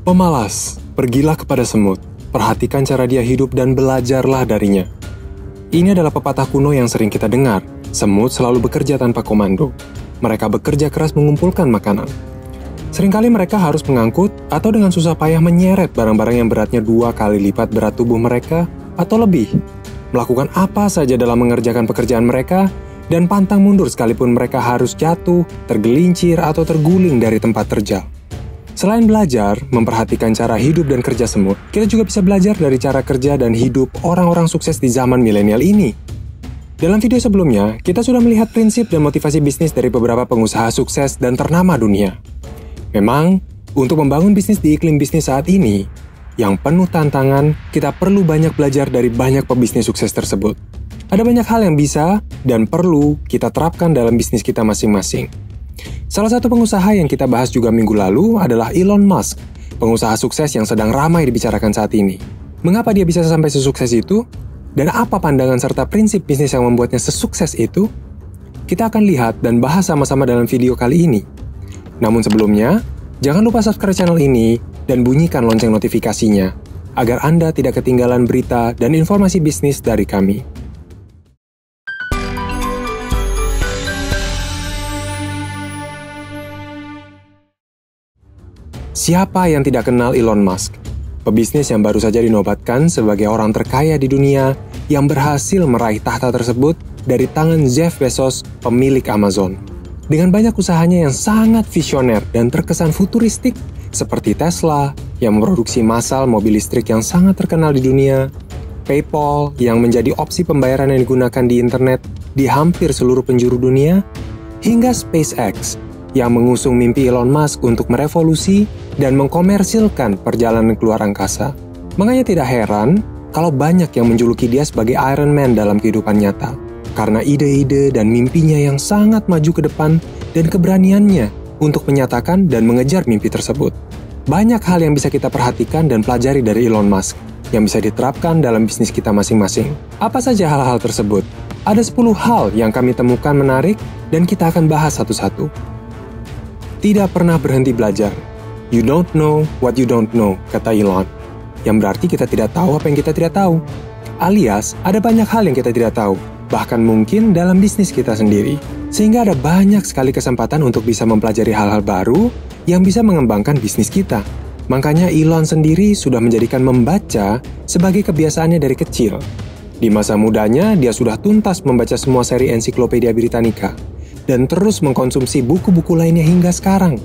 Pemalas, pergilah kepada semut, perhatikan cara dia hidup dan belajarlah darinya. Ini adalah pepatah kuno yang sering kita dengar. Semut selalu bekerja tanpa komando. Mereka bekerja keras mengumpulkan makanan. Seringkali mereka harus mengangkut atau dengan susah payah menyeret barang-barang yang beratnya 2 kali lipat berat tubuh mereka atau lebih. Melakukan apa saja dalam mengerjakan pekerjaan mereka dan pantang mundur sekalipun mereka harus jatuh, tergelincir, atau terguling dari tempat terjal. Selain belajar, memperhatikan cara hidup dan kerja semut, kita juga bisa belajar dari cara kerja dan hidup orang-orang sukses di zaman milenial ini. Dalam video sebelumnya, kita sudah melihat prinsip dan motivasi bisnis dari beberapa pengusaha sukses dan ternama dunia. Memang, untuk membangun bisnis di iklim bisnis saat ini, yang penuh tantangan, kita perlu banyak belajar dari banyak pebisnis sukses tersebut. Ada banyak hal yang bisa dan perlu kita terapkan dalam bisnis kita masing-masing. Salah satu pengusaha yang kita bahas juga minggu lalu adalah Elon Musk, pengusaha sukses yang sedang ramai dibicarakan saat ini. Mengapa dia bisa sampai sesukses itu? Dan apa pandangan serta prinsip bisnis yang membuatnya sesukses itu? Kita akan lihat dan bahas sama-sama dalam video kali ini. Namun sebelumnya, jangan lupa subscribe channel ini dan bunyikan lonceng notifikasinya, agar Anda tidak ketinggalan berita dan informasi bisnis dari kami. Siapa yang tidak kenal Elon Musk? Pebisnis yang baru saja dinobatkan sebagai orang terkaya di dunia yang berhasil meraih tahta tersebut dari tangan Jeff Bezos, pemilik Amazon. Dengan banyak usahanya yang sangat visioner dan terkesan futuristik, seperti Tesla yang memproduksi massal mobil listrik yang sangat terkenal di dunia, PayPal yang menjadi opsi pembayaran yang digunakan di internet di hampir seluruh penjuru dunia, hingga SpaceX yang mengusung mimpi Elon Musk untuk merevolusi dan mengkomersilkan perjalanan keluar angkasa. Makanya tidak heran kalau banyak yang menjuluki dia sebagai Iron Man dalam kehidupan nyata, karena ide-ide dan mimpinya yang sangat maju ke depan dan keberaniannya untuk menyatakan dan mengejar mimpi tersebut. Banyak hal yang bisa kita perhatikan dan pelajari dari Elon Musk yang bisa diterapkan dalam bisnis kita masing-masing. Apa saja hal-hal tersebut? Ada 10 hal yang kami temukan menarik dan kita akan bahas satu-satu. Tidak pernah berhenti belajar. You don't know what you don't know, kata Elon. Yang berarti kita tidak tahu apa yang kita tidak tahu. Alias, ada banyak hal yang kita tidak tahu, bahkan mungkin dalam bisnis kita sendiri. Sehingga ada banyak sekali kesempatan untuk bisa mempelajari hal-hal baru yang bisa mengembangkan bisnis kita. Makanya Elon sendiri sudah menjadikan membaca sebagai kebiasaannya dari kecil. Di masa mudanya, dia sudah tuntas membaca semua seri Ensiklopedia Britannica dan terus mengkonsumsi buku-buku lainnya hingga sekarang.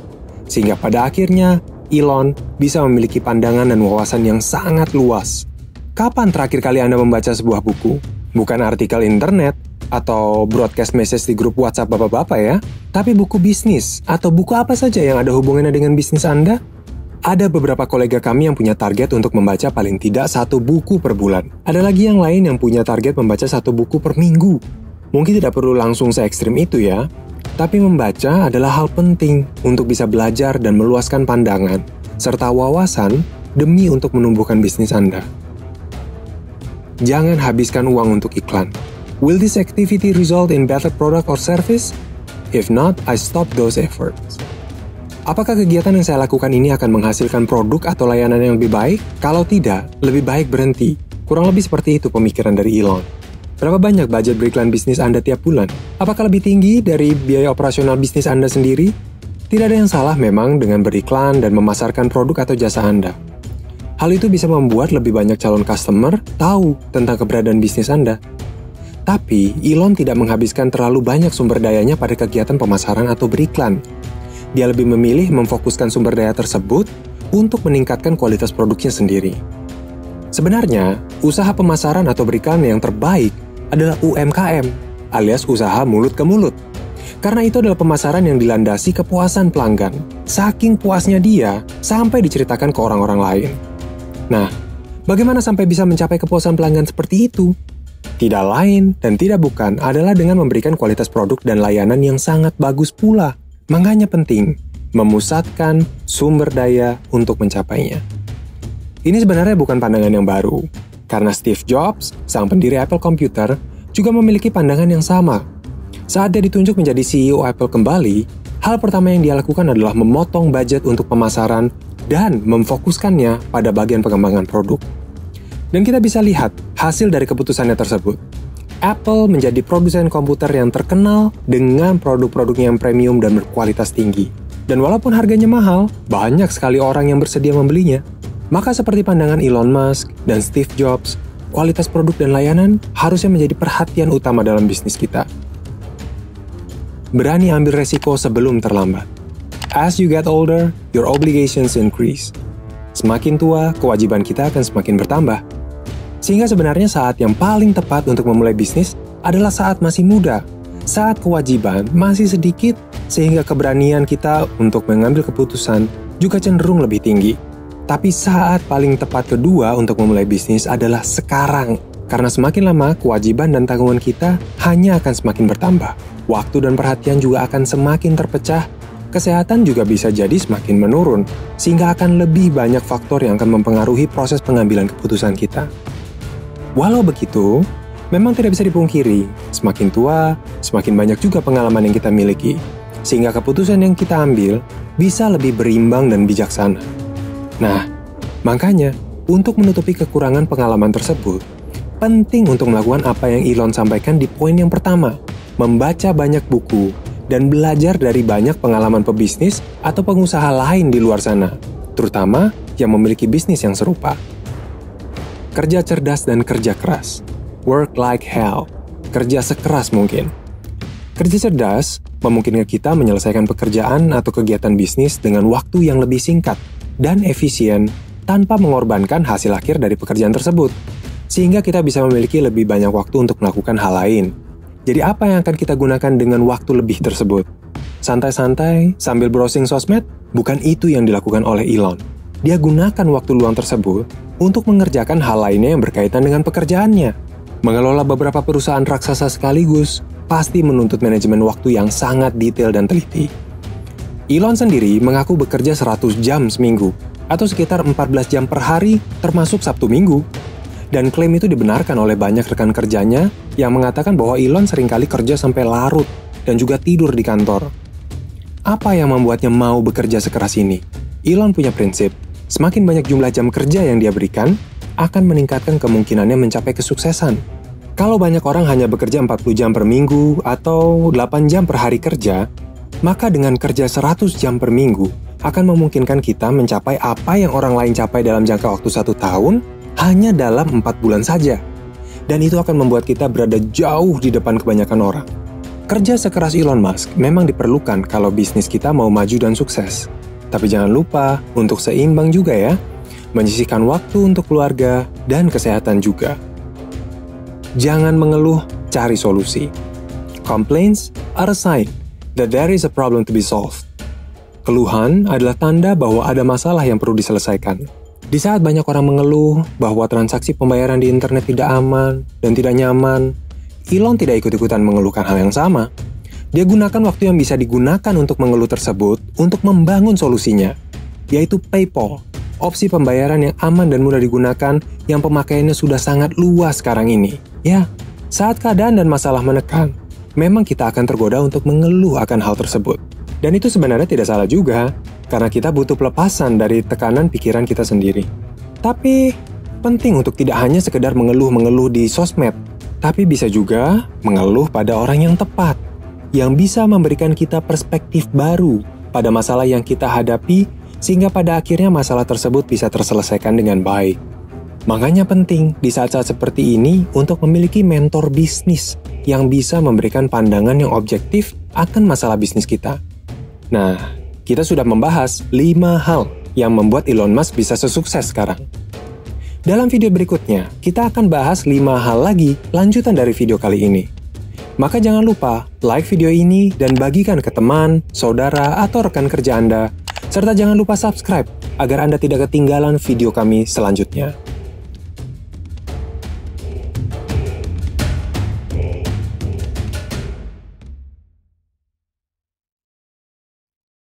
Sehingga pada akhirnya, Elon bisa memiliki pandangan dan wawasan yang sangat luas. Kapan terakhir kali Anda membaca sebuah buku? Bukan artikel internet atau broadcast message di grup WhatsApp bapak-bapak ya, tapi buku bisnis atau buku apa saja yang ada hubungannya dengan bisnis Anda. Ada beberapa kolega kami yang punya target untuk membaca paling tidak 1 buku per bulan. Ada lagi yang lain yang punya target membaca 1 buku per minggu. Mungkin tidak perlu langsung se-ekstrim itu ya, tapi membaca adalah hal penting untuk bisa belajar dan meluaskan pandangan, serta wawasan demi untuk menumbuhkan bisnis Anda. Jangan habiskan uang untuk iklan. Will this activity result in better product or service? If not, I stop those efforts. Apakah kegiatan yang saya lakukan ini akan menghasilkan produk atau layanan yang lebih baik? Kalau tidak, lebih baik berhenti. Kurang lebih seperti itu pemikiran dari Elon. Berapa banyak budget beriklan bisnis Anda tiap bulan? Apakah lebih tinggi dari biaya operasional bisnis Anda sendiri? Tidak ada yang salah memang dengan beriklan dan memasarkan produk atau jasa Anda. Hal itu bisa membuat lebih banyak calon customer tahu tentang keberadaan bisnis Anda. Tapi, Elon tidak menghabiskan terlalu banyak sumber dayanya pada kegiatan pemasaran atau beriklan. Dia lebih memilih memfokuskan sumber daya tersebut untuk meningkatkan kualitas produknya sendiri. Sebenarnya, usaha pemasaran atau beriklan yang terbaik adalah UMKM, alias usaha mulut ke mulut. Karena itu adalah pemasaran yang dilandasi kepuasan pelanggan. Saking puasnya dia, sampai diceritakan ke orang-orang lain. Nah, bagaimana sampai bisa mencapai kepuasan pelanggan seperti itu? Tidak lain dan tidak bukan adalah dengan memberikan kualitas produk dan layanan yang sangat bagus pula. Makanya penting, memusatkan sumber daya untuk mencapainya. Ini sebenarnya bukan pandangan yang baru. Karena Steve Jobs, sang pendiri Apple Computer, juga memiliki pandangan yang sama. Saat dia ditunjuk menjadi CEO Apple kembali, hal pertama yang dia lakukan adalah memotong budget untuk pemasaran dan memfokuskannya pada bagian pengembangan produk. Dan kita bisa lihat hasil dari keputusannya tersebut. Apple menjadi produsen komputer yang terkenal dengan produk-produknya yang premium dan berkualitas tinggi. Dan walaupun harganya mahal, banyak sekali orang yang bersedia membelinya. Maka seperti pandangan Elon Musk dan Steve Jobs, kualitas produk dan layanan harusnya menjadi perhatian utama dalam bisnis kita. Berani ambil resiko sebelum terlambat. As you get older, your obligations increase. Semakin tua, kewajiban kita akan semakin bertambah. Sehingga sebenarnya saat yang paling tepat untuk memulai bisnis adalah saat masih muda. Saat kewajiban masih sedikit, sehingga keberanian kita untuk mengambil keputusan juga cenderung lebih tinggi. Tapi saat paling tepat kedua untuk memulai bisnis adalah sekarang. Karena semakin lama, kewajiban dan tanggungan kita hanya akan semakin bertambah. Waktu dan perhatian juga akan semakin terpecah. Kesehatan juga bisa jadi semakin menurun, sehingga akan lebih banyak faktor yang akan mempengaruhi proses pengambilan keputusan kita. Walau begitu, memang tidak bisa dipungkiri, semakin tua, semakin banyak juga pengalaman yang kita miliki, sehingga keputusan yang kita ambil bisa lebih berimbang dan bijaksana. Nah, makanya, untuk menutupi kekurangan pengalaman tersebut, penting untuk melakukan apa yang Elon sampaikan di poin yang pertama, membaca banyak buku, dan belajar dari banyak pengalaman pebisnis atau pengusaha lain di luar sana, terutama yang memiliki bisnis yang serupa. Kerja cerdas dan kerja keras. Work like hell. Kerja sekeras mungkin. Kerja cerdas memungkinkan kita menyelesaikan pekerjaan atau kegiatan bisnis dengan waktu yang lebih singkat dan efisien tanpa mengorbankan hasil akhir dari pekerjaan tersebut. Sehingga kita bisa memiliki lebih banyak waktu untuk melakukan hal lain. Jadi apa yang akan kita gunakan dengan waktu lebih tersebut? Santai-santai sambil browsing sosmed? Bukan itu yang dilakukan oleh Elon. Dia gunakan waktu luang tersebut untuk mengerjakan hal lainnya yang berkaitan dengan pekerjaannya. Mengelola beberapa perusahaan raksasa sekaligus pasti menuntut manajemen waktu yang sangat detail dan teliti. Elon sendiri mengaku bekerja 100 jam seminggu, atau sekitar 14 jam per hari termasuk Sabtu Minggu. Dan klaim itu dibenarkan oleh banyak rekan kerjanya yang mengatakan bahwa Elon seringkali kerja sampai larut dan juga tidur di kantor. Apa yang membuatnya mau bekerja sekeras ini? Elon punya prinsip, semakin banyak jumlah jam kerja yang dia berikan, akan meningkatkan kemungkinannya mencapai kesuksesan. Kalau banyak orang hanya bekerja 40 jam per minggu atau 8 jam per hari kerja, maka dengan kerja 100 jam per minggu akan memungkinkan kita mencapai apa yang orang lain capai dalam jangka waktu 1 tahun hanya dalam 4 bulan saja. Dan itu akan membuat kita berada jauh di depan kebanyakan orang. Kerja sekeras Elon Musk memang diperlukan kalau bisnis kita mau maju dan sukses. Tapi jangan lupa untuk seimbang juga ya, menyisihkan waktu untuk keluarga dan kesehatan juga. Jangan mengeluh, cari solusi. Complaints are a sign that there is a problem to be solved. Keluhan adalah tanda bahwa ada masalah yang perlu diselesaikan. Di saat banyak orang mengeluh bahwa transaksi pembayaran di internet tidak aman dan tidak nyaman, Elon tidak ikut-ikutan mengeluhkan hal yang sama. Dia gunakan waktu yang bisa digunakan untuk mengeluh tersebut untuk membangun solusinya, yaitu PayPal, opsi pembayaran yang aman dan mudah digunakan yang pemakaiannya sudah sangat luas sekarang ini. Ya, saat keadaan dan masalah menekan, memang kita akan tergoda untuk mengeluh akan hal tersebut. Dan itu sebenarnya tidak salah juga, karena kita butuh pelepasan dari tekanan pikiran kita sendiri. Tapi, penting untuk tidak hanya sekedar mengeluh-mengeluh di sosmed, tapi bisa juga mengeluh pada orang yang tepat, yang bisa memberikan kita perspektif baru pada masalah yang kita hadapi, sehingga pada akhirnya masalah tersebut bisa terselesaikan dengan baik. Makanya penting di saat-saat seperti ini untuk memiliki mentor bisnis yang bisa memberikan pandangan yang objektif akan masalah bisnis kita. Nah, kita sudah membahas 5 hal yang membuat Elon Musk bisa sesukses sekarang. Dalam video berikutnya, kita akan bahas 5 hal lagi lanjutan dari video kali ini. Maka jangan lupa like video ini dan bagikan ke teman, saudara, atau rekan kerja Anda. Serta jangan lupa subscribe agar Anda tidak ketinggalan video kami selanjutnya.